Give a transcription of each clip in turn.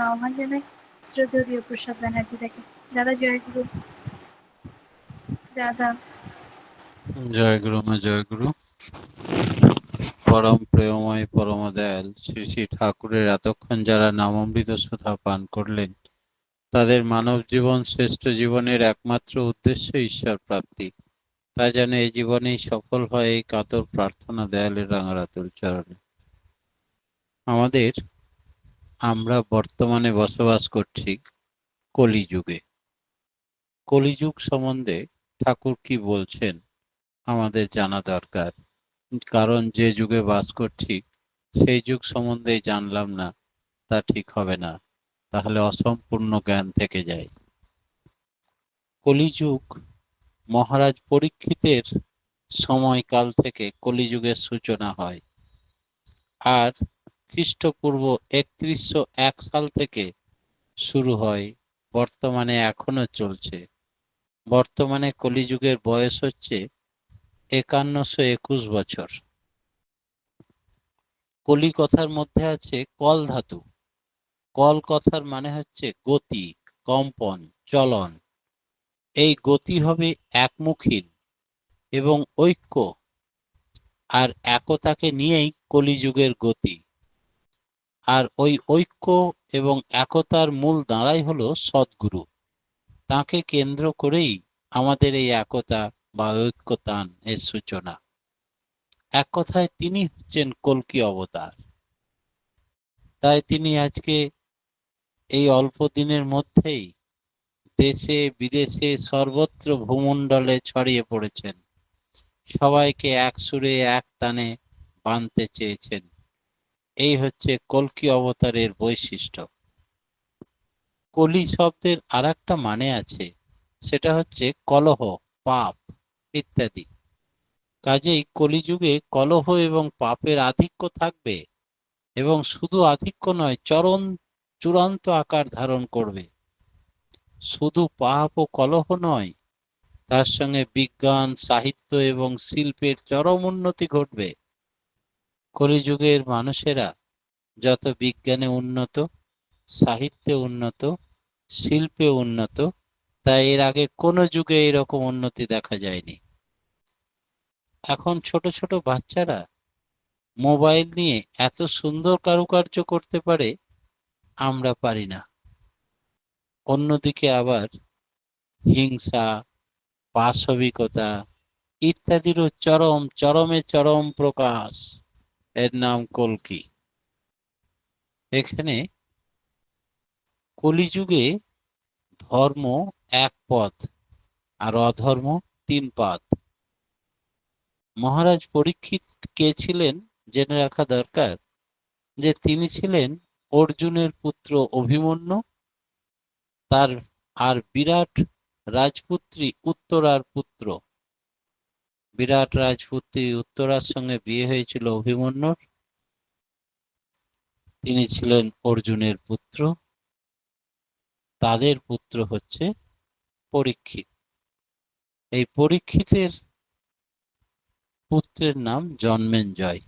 আহ্বান জানাই শ্রদ্ধেয় প্রসাদ ব্যানার্জি থেকে। দাদা জয়গুরু। দাদা জয় গুরু মা জয় গুরু। পরম প্রেমময় পরম দয়াল শ্রী শ্রী ঠাকুরের এতক্ষণ যারা নামামৃত সুধা পান করলেন, তাদের মানব জীবন শ্রেষ্ঠ জীবনের একমাত্র উদ্দেশ্য ঈশ্বর প্রাপ্তি। তা যেন এই জীবনেই সফল হয়, এই কাতর প্রার্থনা দয়ালের রাঙারাতুল চরণে। আমরা বর্তমানে বসবাস করছি কলিযুগে। কলিযুগ সম্বন্ধে ঠাকুর কি বলছেন আমাদের জানা দরকার, কারণ যে যুগে বাস করছি সেই যুগ সম্বন্ধে জানলাম না তা ঠিক হবে না, তাহলে অসম্পূর্ণ জ্ঞান থেকে যায়। কলিযুগ মহারাজ পরীক্ষিতের সময়কাল থেকে কলিযুগের সূচনা হয়, আর খ্রিস্টপূর্ব 3101 সাল থেকে শুরু হয়, বর্তমানে এখনো চলছে। বর্তমানে কলিযুগের বয়স হচ্ছে 5121 বছর। কলি কথার মধ্যে আছে কল ধাতু। কল কথার মানে হচ্ছে গতি, কম্পন, চলন। এই গতি হবে একমুখী এবং ঐক্য আর একতাকে নিয়েই কলিযুগের গতি। আর ওই ঐক্য এবং একতার মূল দাঁড়াই হলো সদ্গুরু। তাকে কেন্দ্র করেই আমাদের এই একতা বা ঐক্যতান এর সূচনা। এক কথায় তিনি হচ্ছেন কল্কি অবতার। তাই তিনি আজকে এই অল্প দিনের মধ্যেই দেশে বিদেশে সর্বত্র ভূমণ্ডলে ছড়িয়ে পড়েছেন। সবাইকে এক সুরে এক তানে বাঁধতে চেয়েছেন। এই হচ্ছে কল্কি অবতারের বৈশিষ্ট্য। কলি শব্দের আর একটা মানে আছে, সেটা হচ্ছে কলহ, পাপ ইত্যাদি। কাজেই কলিযুগে কলহ এবং পাপের আধিক্য থাকবে, এবং শুধু আধিক্য নয়, চূড়ান্ত আকার ধারণ করবে। শুধু পাপ ও কলহ নয়, তার সঙ্গে বিজ্ঞান, সাহিত্য এবং শিল্পের চরম উন্নতি ঘটবে। কলিযুগের মানুষেরা যত বিজ্ঞানে উন্নত, সাহিত্যে উন্নত, শিল্পে উন্নত, তাই এর আগে কোনো যুগে এরকম উন্নতি দেখা যায়নি। এখন ছোট ছোট বাচ্চারা মোবাইল নিয়ে এত সুন্দর কারুকার্য করতে পারে, আমরা পারি না। অন্যদিকে আবার হিংসা, পাশবিকতা ইত্যাদিরও চরমে চরম প্রকাশ। এর নাম কল্কি। এখানে কলিযুগে ধর্ম এক পথ আর অধর্ম 3 পথ। মহারাজ পরীক্ষিত কে ছিলেন জেনে রাখা দরকার, যে তিনি ছিলেন অর্জুনের পুত্র অভিমন্যু, তার আর বিরাট রাজপুত্রী উত্তরার পুত্র। বিরাট রাজপুত্রী উত্তরার সঙ্গে বিয়ে হয়েছিল অভিমন্যুর। তিনি ছিলেন অর্জুনের পুত্র। তাদের পুত্র হচ্ছে পরীক্ষিত। এই পরীক্ষিতের পুত্রের নাম জন্মেঞ্জয়।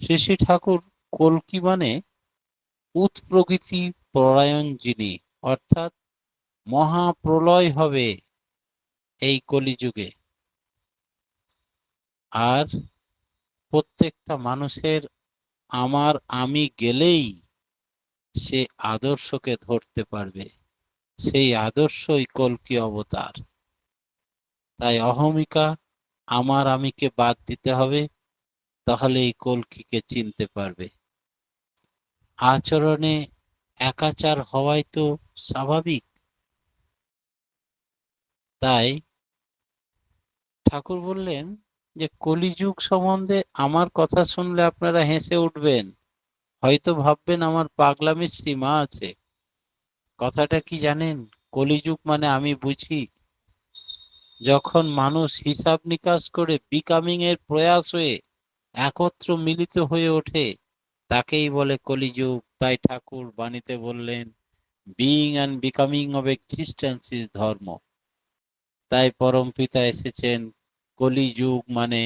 শ্রী শ্রী ঠাকুর কল্কি মানে উৎপ্রকৃতি পরায়ণ যিনি, অর্থাৎ মহাপ্রলয় হবে এই কলিযুগে। আর প্রত্যেকটা মানুষের আমার আমি গেলেই সে আদর্শকে ধরতে পারবে। সেই আদর্শই কল্কি অবতার। তাই অহমিকা, আমার আমিকে বাদ দিতে হবে, তাহলে এই কল্কিকে চিনতে পারবে। আচরণে একাচার হওয়াই তো স্বাভাবিক। তাই ঠাকুর বললেন যে কলিযুগ সম্বন্ধে আমার কথা শুনলে আপনারা হেসে উঠবেন, হয়তো ভাববেন আমার পাগলামির সীমা আছে। কথাটা কি জানেন? কলিযুগ মানে আমি বুঝি যখন মানুষ হিসাব নিকাশ করে বিকামিং এর প্রয়াস হয়ে একত্র মিলিত হয়ে ওঠে, তাকেই বলে কলিযুগ। তাই ঠাকুর বাণীতে বললেন, being and becoming of existence is ধর্ম। তাই পরম পিতা এসেছেন কলিযুগ মানে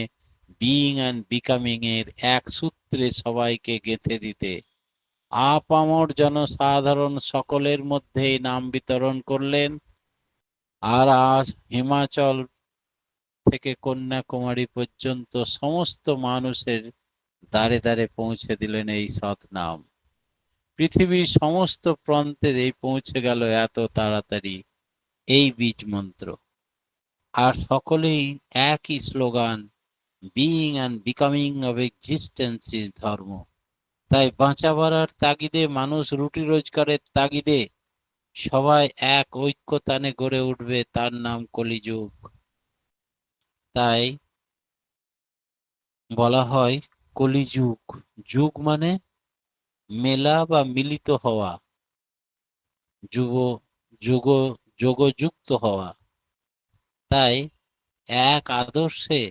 বিইং অ্যান্ড বিকামিং এর এক সূত্রে সবাইকে গেঁথে দিতে। আপামর জনসাধারণ সকলের মধ্যেই নাম বিতরণ করলেন। আর আজ হিমাচল থেকে কন্যাকুমারী পর্যন্ত সমস্ত মানুষের দ্বারে দ্বারে পৌঁছে দিলেন এই সৎ নাম। পৃথিবীর সমস্ত প্রান্তে এই পৌঁছে গেল এত তাড়াতাড়ি এই বীজ মন্ত্র। আর সকলেই একই slogan, being and becoming of existence is ধর্ম। তাই বাঁচা বাড়ার তাগিদে, মানুষ রুটি রোজগারের তাগিদে সবাই এক ঐক্যতানে গড়ে উঠবে, তার নাম কলিযুগ। তাই বলা হয় কলিযুগ। যুগ মানে মেলা বা মিলিত হওয়া, যুগ যুগ যোগযুক্ত হওয়া। তাই এক আদর্শে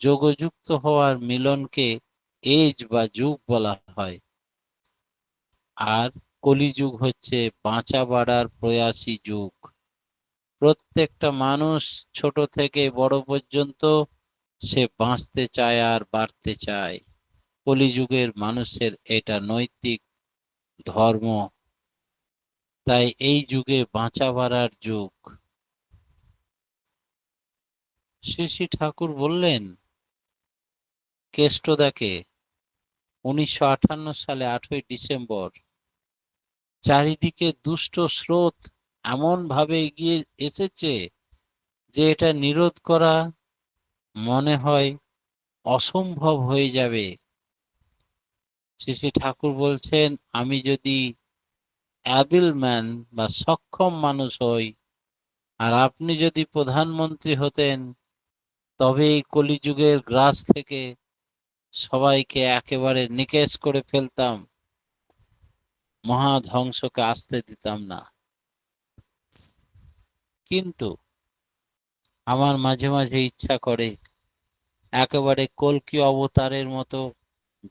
যোগযুক্ত হওয়ার মিলনকে এজ বা যুগ বলা হয়। আর কলিযুগ হচ্ছে বাঁচা বাড়ার প্রয়াসী যুগ। প্রত্যেকটা মানুষ ছোট থেকে বড় পর্যন্ত সে বাঁচতে চায় আর বাড়তে চায়। কলিযুগের মানুষের এটা নৈতিক ধর্ম। তাই এই যুগে বাঁচা বাড়ার যুগ। শ্রী শ্রী ঠাকুর বললেন কেষ্টদাকে 1958 সালে 8ই ডিসেম্বর, চারিদিকে দুষ্ট স্রোত এমন ভাবে এগিয়ে এসেছে যে এটা নিরোধ করা মনে হয় অসম্ভব হয়ে যাবে। শ্রী শ্রী ঠাকুর বলছেন, আমি যদি অ্যাবিল ম্যান বা সক্ষম মানুষ হই, আর আপনি যদি প্রধানমন্ত্রী হতেন, তবে এই কলিযুগের গ্রাস থেকে সবাইকে একেবারে নিকেশ করে ফেলতাম, মহা ধ্বংসকে আসতে দিতাম না। কিন্তু আমার মাঝে মাঝে ইচ্ছা করে একেবারে কল্কি অবতারের মতো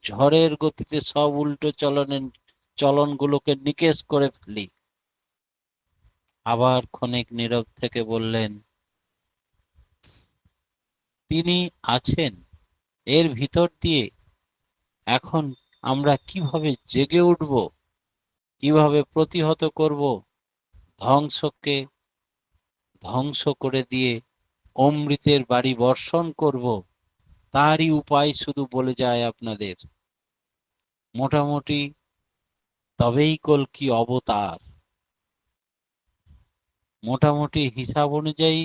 ঝড়ের গতিতে সব উল্টো চলনগুলোকে নিকেশ করে ফেলি। আবার ক্ষণিক নীরব থেকে বললেন, তিনি আছেন এর ভিতর দিয়ে। এখন আমরা কিভাবে জেগে উঠব, কিভাবে প্রতিহত করব, ধ্বংসকে ধ্বংস করে দিয়ে অমৃতের বাড়ি বর্ষণ করব, তারই উপায় শুধু বলে যায় আপনাদের। মোটামুটি তবেই কল্কি অবতার। মোটামুটি হিসাব অনুযায়ী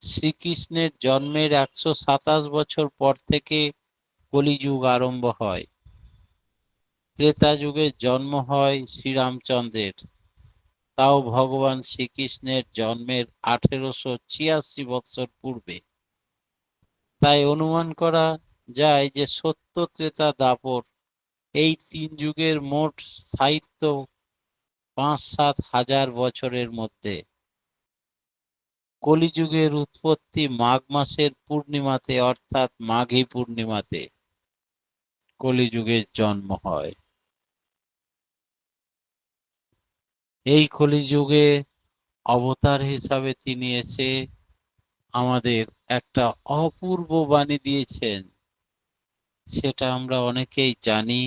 শ্রীকৃষ্ণের জন্মের 127 বছর পর থেকে কলিযুগ আরম্ভ হয়। ত্রেতা যুগে জন্ম হয় শ্রীরামচন্দ্রের, তাও ভগবান শ্রীকৃষ্ণের জন্মের 1886 বৎসর পূর্বে। তাই অনুমান করা যায় যে সত্য, ত্রেতা, দাপর এই 3 যুগের মোট স্থায়িত্ব 5-7 হাজার বছরের মধ্যে। কলিযুগের উৎপত্তি মাঘ মাসের পূর্ণিমাতে, অর্থাৎ মাঘী পূর্ণিমাতে কলিযুগের জন্ম হয়। এই কলিযুগে অবতার হিসাবে তিনি এসে আমাদের একটা অপূর্ব বাণী দিয়েছেন। সেটা আমরা অনেকেই জানি,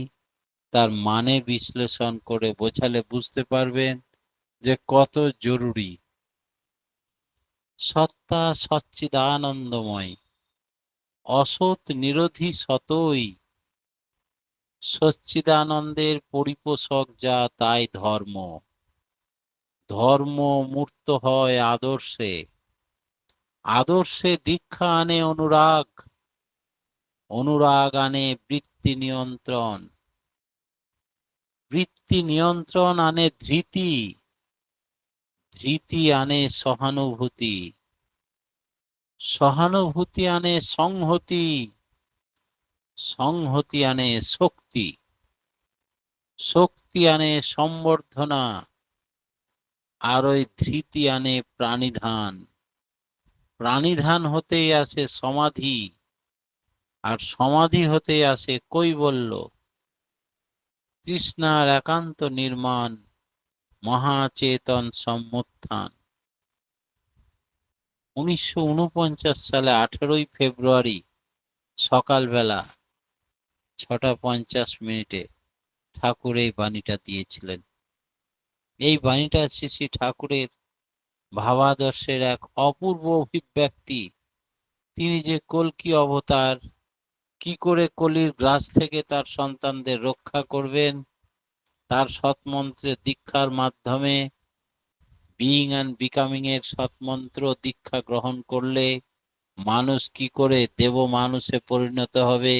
তার মানে বিশ্লেষণ করে বোঝালে বুঝতে পারবেন যে কত জরুরি। সত্তা সচ্চিদানন্দময়, অসৎ নিরোধী সতই, সচ্চিদানন্দের পরিপোষক যা তাই ধর্ম। ধর্ম মূর্ত হয় আদর্শে, আদর্শে দীক্ষা আনে অনুরাগ, অনুরাগ আনে বৃত্তি নিয়ন্ত্রণ, বৃত্তি নিয়ন্ত্রণ আনে ধৃতি, ধৃতি আনে সহানুভূতি, সহানুভূতি আনে সংহতি, সংহতি আনে শক্তি, শক্তি আনে সম্বর্ধনা, আর ওই ধৃতি আনে প্রাণিধান, প্রাণিধান হতেই আসে সমাধি, আর সমাধি হতেই আসে কৈবল্য, তৃষ্ণার একান্ত নির্মাণ, মহাচেতন সম্মুত্থান। 1949 সালে 18ই ফেব্রুয়ারি সকালবেলা 6:50 ঠাকুর এই বাণীটা দিয়েছিলেন। এই বাণীটা শ্রী শ্রী ঠাকুরের ভাবাদর্শের এক অপূর্ব অভিব্যক্তি। তিনি যে কল্কি অবতার, কি করে কলির গ্রাস থেকে তার সন্তানদের রক্ষা করবেন, তার সৎমন্ত্রে দীক্ষার মাধ্যমে বিইং অ্যান্ড বিকামিং এর সৎমন্ত্র দীক্ষা গ্রহণ করলে মানুষ কি করে দেব মানুষে পরিণত হবে,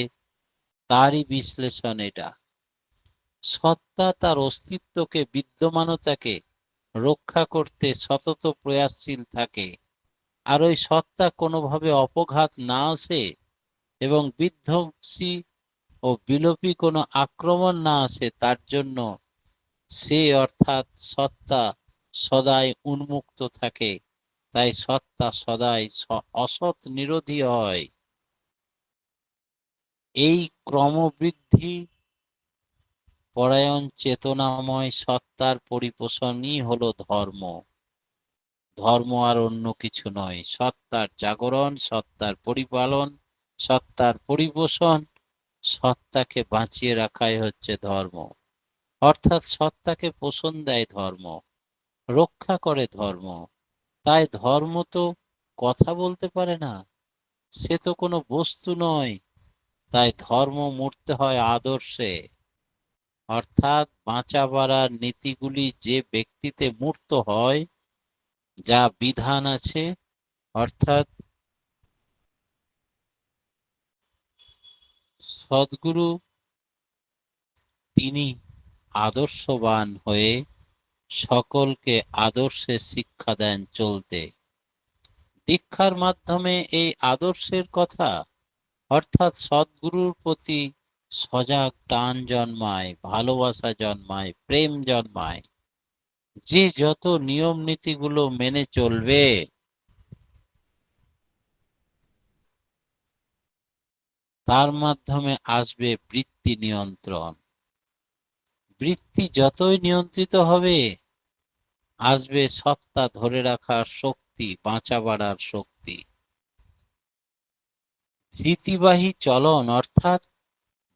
তারই বিশ্লেষণ এটা। সত্তা তার অস্তিত্বকে, বিদ্যমানতাকে রক্ষা করতে সতত প্রয়াসশীল থাকে, আর ওই সত্তা কোনোভাবে অপঘাত না আসে এবং বিধ্বংসী ও বিলোপী কোনো আক্রমণ না আসে তার জন্য সে অর্থাৎ সত্তা সদাই উন্মুক্ত থাকে। তাই সত্তা সদাই অসৎ নিরোধী হয়। এই ক্রমবৃদ্ধি পরায়ণ চেতনাময় সত্তার পরিপোষণই হলো ধর্ম। ধর্ম আর অন্য কিছু নয়। সত্তার জাগরণ, সত্তার পরিপালন, সত্তার পরিপোষণ, সত্তাকে বাঁচিয়ে রাখাই হচ্ছে ধর্ম। অর্থাৎ সত্তাকে পোষণ দেয় ধর্ম, রক্ষা করে ধর্ম। তাই ধর্ম তো কথা বলতে পারে না, সে তো কোনো বস্তু নয়। তাই ধর্ম মূর্তে হয় আদর্শে, অর্থাৎ বাঁচা বাড়ার নীতিগুলি যে ব্যক্তিতে মূর্ত হয়, যা বিধান আছে, অর্থাৎ সদ্গুরু তিনি আদর্শবান হয়ে সকলকে আদর্শের শিক্ষা দেন চলতে। দীক্ষার মাধ্যমে এই আদর্শের কথা, অর্থাৎ সদ্গুরুর প্রতি সজাগ টান জন্মায়, ভালোবাসা জন্মায়, প্রেম জন্মায়। যে যত নিয়ম নীতিগুলো মেনে চলবে, তার মাধ্যমে আসবে বৃত্তি নিয়ন্ত্রণ। বৃত্তি যতই নিয়ন্ত্রিত হবে, আসবে সত্তা ধরে রাখার শক্তি, বাঁচা বাড়ার শক্তি। ধৃতিবাহী চলন অর্থাৎ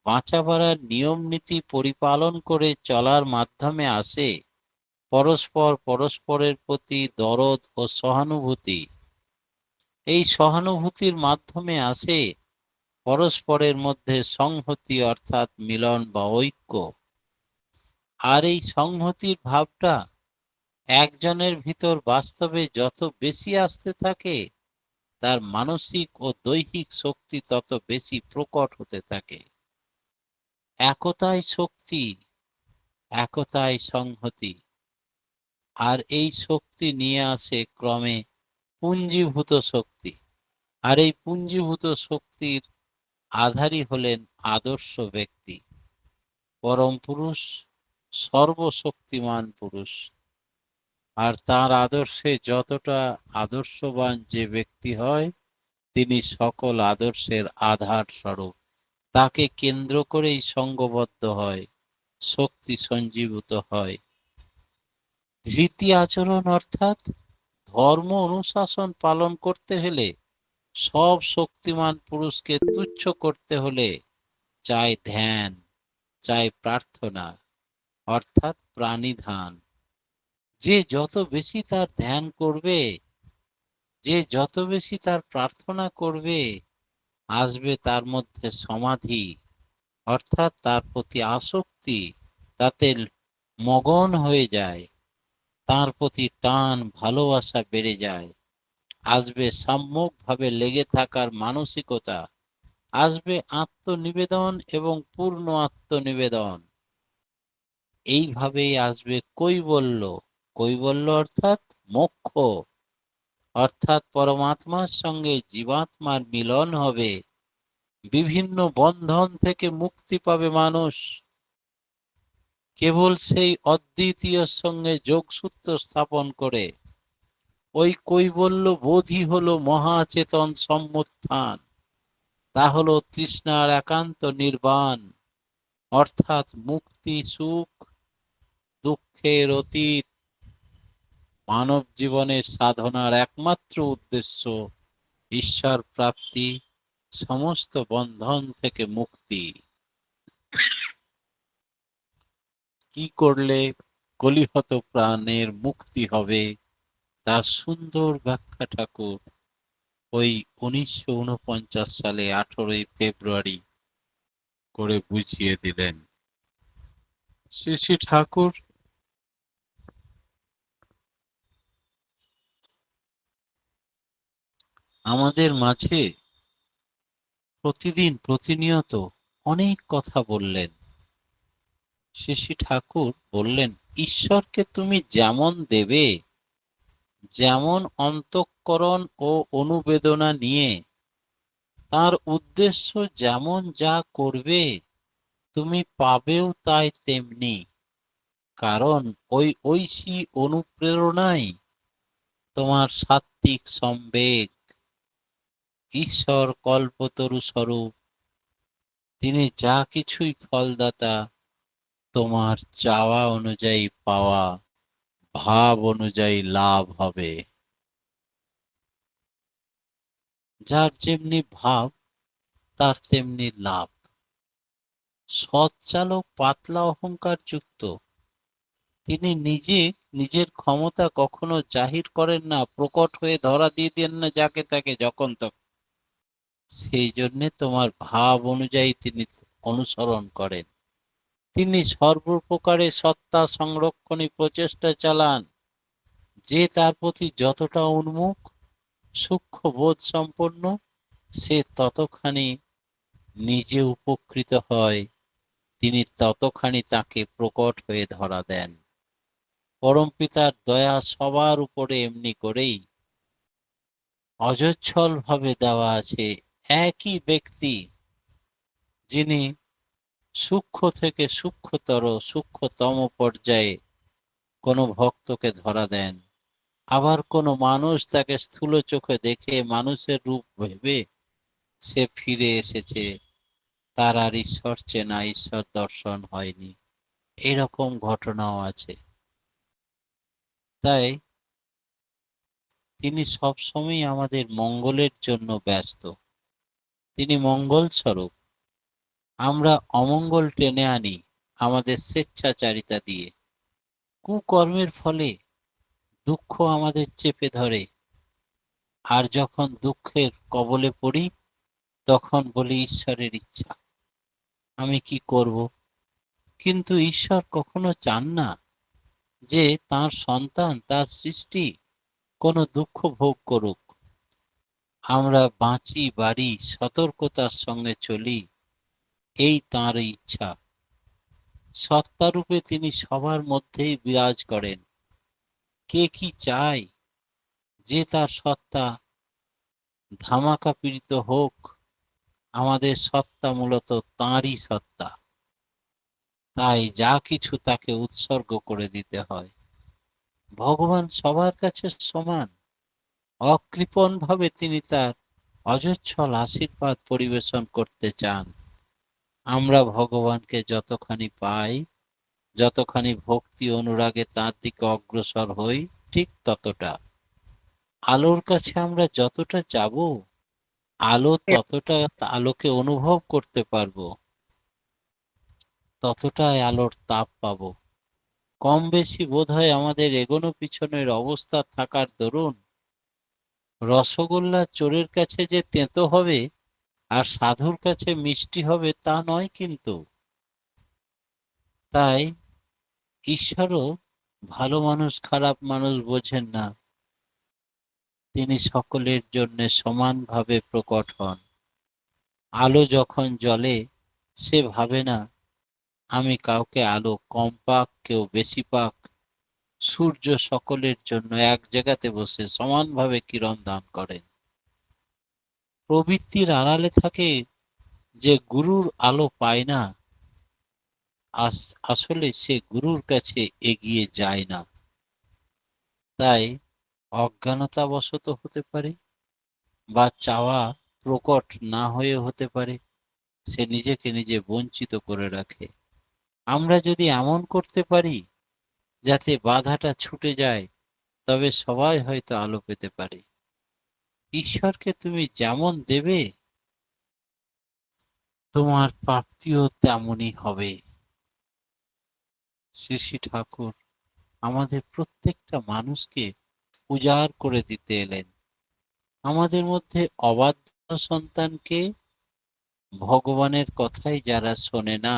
বাঁচা বাড়ার নিয়ম নীতি পরিপালন করে চলার মাধ্যমে আসে পরস্পরের প্রতি দরদ ও সহানুভূতি। এই সহানুভূতির মাধ্যমে আসে পরস্পরের মধ্যে সংহতি অর্থাৎ মিলন বা ঐক্য। আর এই সংহতির ভাবটা একজনের ভিতর বাস্তবে যত বেশি আসতে থাকে, তার মানসিক ও দৈহিক শক্তি তত বেশি প্রকট হতে থাকে। একতাই শক্তি, একতাই সংহতি। আর এই শক্তি নিয়ে আসে ক্রমে পুঞ্জীভূত শক্তি। আর এই পুঞ্জীভূত শক্তির আধারই হলেন আদর্শ ব্যক্তি, পরম পুরুষ, সর্বশক্তিমান পুরুষ। আর তার আদর্শে যতটা আদর্শবান যে ব্যক্তি হয়, তিনি সকল আদর্শের আধার স্বরূপ। তাকে কেন্দ্র করেই সঙ্গবদ্ধ হয়, শক্তি সঞ্জীভূত হয়। ধৃতি আচরণ অর্থাৎ ধর্ম অনুশাসন পালন করতে হলে, সব শক্তিমান পুরুষকে তুচ্ছ করতে হলে চাই ধ্যান, চাই প্রার্থনা, অর্থাৎ প্রাণিধান। যে যত বেশি তার ধ্যান করবে, যে যত বেশি তার প্রার্থনা করবে, আসবে তার মধ্যে সমাধি, অর্থাৎ তার প্রতি আসক্তি, তাতে মগন হয়ে যায়, তার প্রতি টান ভালোবাসা বেড়ে যায়। আসবে সম্যকভাবে লেগে থাকার মানসিকতা, আসবে আত্মনিবেদন এবং পূর্ণ আত্মনিবেদন। এইভাবেই আসবে কৈবল্য। কৈবল্য অর্থাৎ মোক্ষ, অর্থাৎ পরমাত্মার সঙ্গে জীবাত্মার মিলন হবে। বিভিন্ন বন্ধন থেকে মুক্তি পাবে মানুষ। কেবল সেই অদ্বিতীয় সঙ্গে যোগসূত্র স্থাপন করে। ওই কৈবল্য বোধই হলো মহাচেতন সম্মুত্থান। তা হলো তৃষ্ণার একান্ত নির্বাণ, অর্থাৎ মুক্তি, সুখ, দুঃখের অতীত। মানব জীবনের সাধনার একমাত্র উদ্দেশ্য ঈশ্বর প্রাপ্তি, সমস্ত বন্ধন থেকে মুক্তি। কি করলে কলিহত প্রাণের মুক্তি হবে তার সুন্দর ব্যাখ্যা ঠাকুর ওই 1949 সালে 18ই ফেব্রুয়ারি করে বুঝিয়ে দিলেন। শ্রী শ্রী ঠাকুর আমাদের মাঝে প্রতিদিন প্রতিনিয়ত অনেক কথা বললেন। শ্রী শ্রী ঠাকুর বললেন, ঈশ্বরকে তুমি যেমন দেবে, যেমন অন্তঃকরণ ও অনুবেদনা নিয়ে তার উদ্দেশ্য যেমন যা করবে তুমি পাবেও তাই তেমনি। কারণ ওই ঐশী অনুপ্রেরণাই তোমার সাত্ত্বিক সম্বেগ। ঈশ্বর কল্পতরু স্বরূপ, তিনি যা কিছুই ফলদাতা, তোমার চাওয়া অনুযায়ী পাওয়া, ভাব অনুযায়ী লাভ হবে। যার যেমনি ভাব তার তেমনি লাভ। সৎ চালক পাতলা অহংকার যুক্ত, তিনি নিজে নিজের ক্ষমতা কখনো জাহির করেন না, প্রকট হয়ে ধরা দিয়ে দেন না যাকে তাকে যখন তখন। সেই জন্যে তোমার ভাব অনুযায়ী তিনি অনুসরণ করেন। তিনি সর্বপ্রকারে সত্তা সংরক্ষণী প্রচেষ্টা চালান। যে তার প্রতি যতটা উন্মুখ, সূক্ষ্ম বোধ সম্পন্ন, সে ততখানি নিজে উপকৃত হয়, তিনি ততখানি তাকে প্রকট হয়ে ধরা দেন। পরমপিতার দয়া সবার উপরে এমনি করেই অজস্র ভাবে দেওয়া আছে। একই ব্যক্তি যিনি সূক্ষ্ম থেকে সূক্ষ্মতর সূক্ষ্মতম পর্যায়ে কোনো ভক্তকে ধরা দেন, আবার কোনো মানুষ তাকে স্থূল চোখে দেখে মানুষের রূপ ভেবে সে ফিরে এসেছে, তার আর ঈশ্বর চেনা, ঈশ্বর দর্শন হয়নি, এরকম ঘটনাও আছে। তাই তিনি সবসময় আমাদের মঙ্গলের জন্য ব্যস্ত, তিনি মঙ্গল স্বরূপ। আমরা অমঙ্গল টেনে আনি আমাদের স্বেচ্ছাচারিতা দিয়ে। কুকর্মের ফলে দুঃখ আমাদের চেপে ধরে, আর যখন দুঃখের কবলে পড়ি তখন বলি ঈশ্বরের ইচ্ছা, আমি কি করব। কিন্তু ঈশ্বর কখনো চান না যে তার সন্তান, তার সৃষ্টি কোনো দুঃখ ভোগ করুক। আমরা বাঁচি, বাড়ি, সতর্কতার সঙ্গে চলি, এই তাঁর ইচ্ছা। সত্তারূপে তিনি সবার মধ্যেই বিরাজ করেন। কে কি চায় যে তার সত্তা ধামাকা পীড়িত হোক, আমাদের সত্তা মূলত তাঁরই সত্তা, তাই যা কিছু তাকে উৎসর্গ করে দিতে হয়। ভগবান সবার কাছে সমান, অকৃপণ ভাবে তিনি তার অজস্র আশীর্বাদ পরিবেশন করতে চান। আমরা ভগবানকে যতখানি পাই, যতখানি ভক্তি অনুরাগে তার দিকে অগ্রসর হই, ঠিক ততটা। আলোর কাছে আমরা যতটা যাব, আলো ততটা আলোকে অনুভব করতে পারবো, ততটাই আলোর তাপ পাবো। কম বেশি বোধহয় আমাদের এগোনো পিছনের অবস্থা থাকার দরুন রসগোল্লা চোরের কাছে যে তেতো হবে আর সাধুর কাছে মিষ্টি হবে তা নয় কিন্তু। তাই ঈশ্বরও ভালো মানুষ খারাপ মানুষ বোঝেন না, তিনি সকলের জন্য সমানভাবে প্রকট হন। আলো যখন জ্বলে সে ভাবে না আমি কাউকে আলো কম পাক কেউ বেশি পাক। সূর্য সকলের জন্য এক জায়গাতে বসে সমানভাবে কিরণ দান করেন। প্রবৃত্তির আড়ালে থাকে যে গুরুর আলো পায় না, আসলে সে গুরুর কাছে এগিয়ে যায় না। তাই অজ্ঞানতাবশত হতে পারে, বা চাওয়া প্রকট না হয়ে হতে পারে, সে নিজেকে নিজে বঞ্চিত করে রাখে। আমরা যদি এমন করতে পারি যাতে বাধাটা ছুটে যায়, তবে সবাই হয়তো আলো পেতে পারে। ঈশ্বরকে তুমি যেমন দেবে তোমার প্রাপ্তিও তেমনই হবে। শ্রী শ্রী ঠাকুর আমাদের প্রত্যেকটা মানুষকে উজাড় করে দিতে এলেন। আমাদের মধ্যে অবাধ্য সন্তানকে, ভগবানের কথাই যারা শোনে না,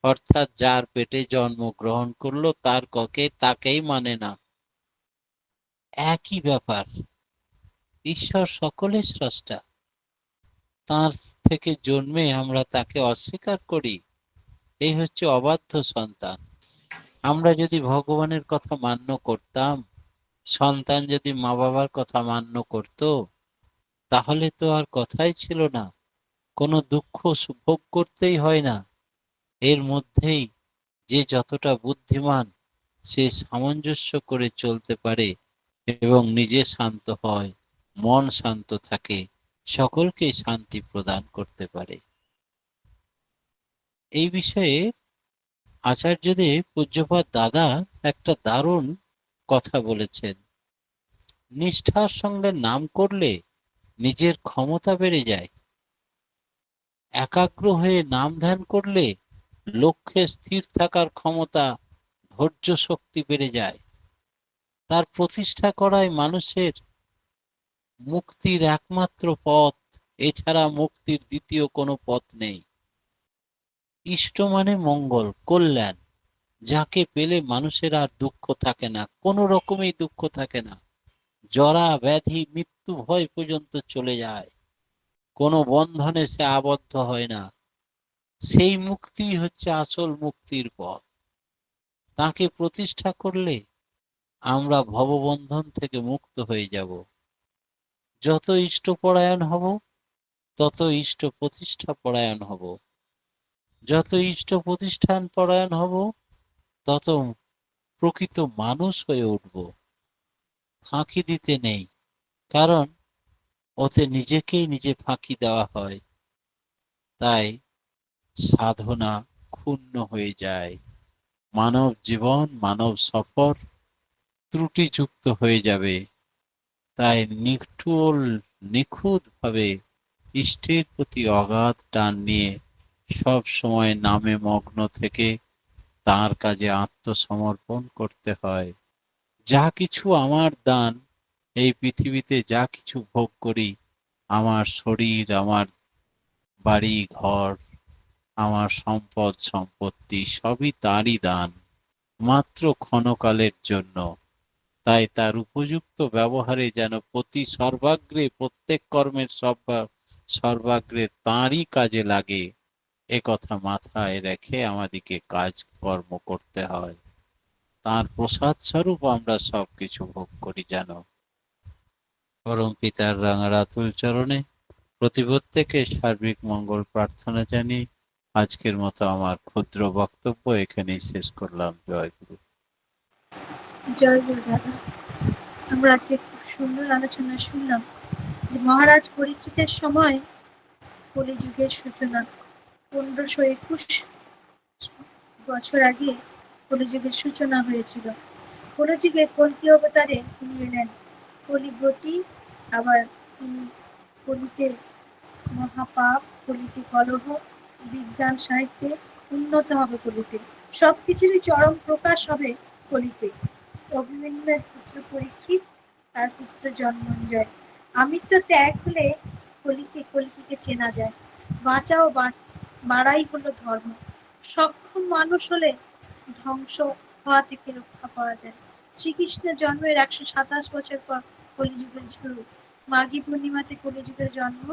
অর্থাৎ যার পেটে জন্মগ্রহণ করলো তার তাকেই মানে না, একই ব্যাপার। ঈশ্বর সকলের স্রষ্টা, তার থেকে জন্মে আমরা তাকে অস্বীকার করি, এই হচ্ছে অবাধ্য সন্তান। আমরা যদি ভগবানের কথা মান্য করতাম, সন্তান যদি মা বাবার কথা মান্য করত, তাহলে তো আর কথাই ছিল না, কোনো দুঃখ ভোগ করতেই হয় না। এর মধ্যেই যে যতটা বুদ্ধিমান সে সামঞ্জস্য করে চলতে পারে এবং নিজে শান্ত হয়, মন শান্ত থাকে, সকলকে শান্তি প্রদান করতে পারে। এই বিষয়ে আচার্যদেব পূজ্যপাদ দাদা একটা দারুণ কথা বলেছেন। নিষ্ঠার সঙ্গে নাম করলে নিজের ক্ষমতা বেড়ে যায়। একাগ্র হয়ে নাম ধ্যান করলে লক্ষ্যে স্থির থাকার ক্ষমতা, ধৈর্য শক্তি বেড়ে যায়। তার প্রতিষ্ঠা করাই মানুষের মুক্তির একমাত্র পথ, এছাড়া মুক্তির দ্বিতীয় কোনো পথ নেই। ইষ্ট মানে মঙ্গল, কল্যাণ, যাকে পেলে মানুষের আর দুঃখ থাকে না, কোনো রকমই দুঃখ থাকে না। জরা ব্যাধি মৃত্যু ভয় পর্যন্ত চলে যায়, কোনো বন্ধনে সে আবদ্ধ হয় না। সেই মুক্তি হচ্ছে আসল মুক্তির পথ। তাকে প্রতিষ্ঠা করলে আমরা ভববন্ধন থেকে মুক্ত হয়ে যাব। যত ইষ্টপরায়ণ হব, তত ইষ্ট প্রতিষ্ঠা পরায়ণ হব। যত ইষ্ট প্রতিষ্ঠান পরায়ণ হব, তত প্রকৃত মানুষ হয়ে উঠব। ফাঁকি দিতে নেই, কারণ ওতে নিজেকেই নিজে ফাঁকি দেওয়া হয়। তাই সাধনা ক্ষুণ্ণ হয়ে যায়, মানব জীবন, মানব সফর ত্রুটিযুক্ত হয়ে যাবে। তাই নিখুঁত ভাবে ইষ্টের প্রতি অগাধ টান নিয়ে সব সময় নামে মগ্ন থেকে তার কাজে আত্মসমর্পণ করতে হয়। যা কিছু আমার দান, এই পৃথিবীতে যা কিছু ভোগ করি, আমার শরীর, আমার বাড়ি ঘর, আমার সম্পদ সম্পত্তি সবই তারই দান, মাত্র ক্ষণকালের জন্য। তাই তার উপযুক্ত ব্যবহারে যেন সর্বাগ্রে, প্রত্যেক কর্মের সর্বাগ্রে তাঁরই কাজে লাগে, এ কথা মাথায় রেখে আমাদেরকে কাজ কর্ম করতে হয়। তার প্রসাদ স্বরূপ আমরা সবকিছু ভোগ করি যেন। পরম পিতার রাঙারাতুল চরণে প্রতিপ্রত্যেকের সার্বিক মঙ্গল প্রার্থনা জানিয়ে আজকের মতো আমার ক্ষুদ্র বক্তব্য এখানেই শেষ করলাম। জয় গুরু। জয় গুরু দাদা। আমরা আজকে খুব সুন্দর আলোচনা শুনলাম যে মহারাজ পরীক্ষিতের সময় কলিযুগের সূচনা। 1521 বছর আগে কলিযুগের সূচনা হয়েছিল। কলিযুগে কল্কি অবতারে তিনি এলেন। কলিব্রতী, আবার তিনি কলিতে মহাপাপ, কলিতে কলহ, বিজ্ঞান সাহিত্যে উন্নত হবে কলিতে। সবকিছুরই চরম প্রকাশ হবে কলিতে। অভিমন্যুর পুত্র পরীক্ষিত, তার পুত্র জন্মঞ্জয়। আমিত্ব ত্যাগ হলে কলিকে চেনা যায়। বাঁচা ও বাড়াই হলো ধর্ম। সক্ষম মানুষ হলে ধ্বংস হওয়া থেকে রক্ষা পাওয়া যায়। শ্রীকৃষ্ণের জন্মের 127 বছর পর কলিযুগের শুরু। মাঘী পূর্ণিমাতে কলিযুগের জন্ম।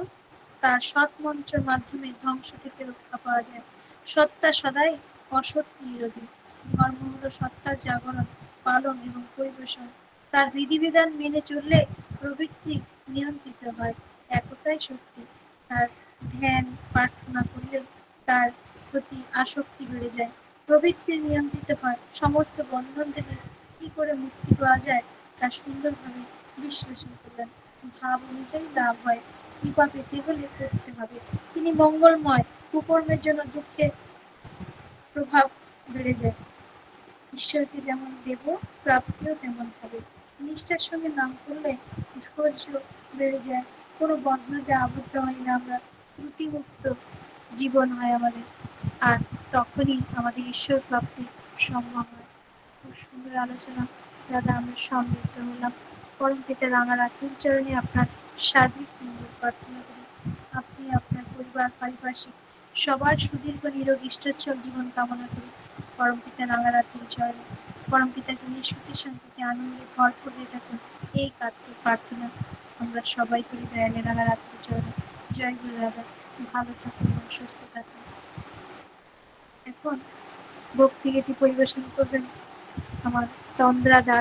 তার সৎ মন্ত্রের মাধ্যমে ধ্বংস থেকে রক্ষা পাওয়া যায়। সত্তা সদাই অসৎ নিরোধী। ধর্ম হলো সত্তার জাগরণ, পালন এবং পরিবেশন। তার বিধিবিধান মেনে চললে প্রবৃত্তি নিয়ন্ত্রিত হয়, একতাই শক্তি। তার ধ্যান প্রার্থনা করলে তার প্রতি আসক্তি বেড়ে যায়, প্রবৃত্তি নিয়ন্ত্রিত হয়। সমস্ত বন্ধন থেকে কি করে মুক্তি পাওয়া যায় তা সুন্দরভাবে বিশ্লেষণ করলেন। ভাব অনুযায়ী লাভ হয়, কৃপা পেতে হলে করতে হবে। তিনি মঙ্গলময়, কুকর্মের জন্য দুঃখের প্রভাব বেড়ে যায়। ঈশ্বরকে যেমন দেব, প্রাপ্তিও তেমন হবে। নিষ্ঠার সঙ্গে নাম করলে ধৈর্য বেড়ে যায়, কোনো বন্ধনে আবদ্ধ হয় না আমরা, ত্রুটিমুক্ত জীবন হয় আমাদের। আর তখনই আমাদের ঈশ্বর প্রাপ্তি সম্ভব হয়। খুব সুন্দর আলোচনা দাদা, আমরা সমৃদ্ধ হলাম। পরম পিতা রাঙারাতুল চরণে আপনার সার্বিক মঙ্গল প্রার্থনা করি। আপনি আপনার পরিবার পারিপার্শ্বিক সবার সুদীর্ঘ নিরোগ ইষ্টচ্ছল জীবন কামনা করি। পরম পিতা রাঙারাতুল চরণে পরম পিতাকে নিয়ে সুখে শান্তিতে আনন্দে ভরপুর হয়ে থাকুন, এই কার্তিক প্রার্থনা আমরা সবাই করি দয়ালে রাঙারাতুল চরণে। জয় গুরু দাদা, ভালো থাকুন এবং সুস্থ থাকুন। এখন ভক্তিগীতি পরিবেশন করবেন আমার তন্দ্রা দাস।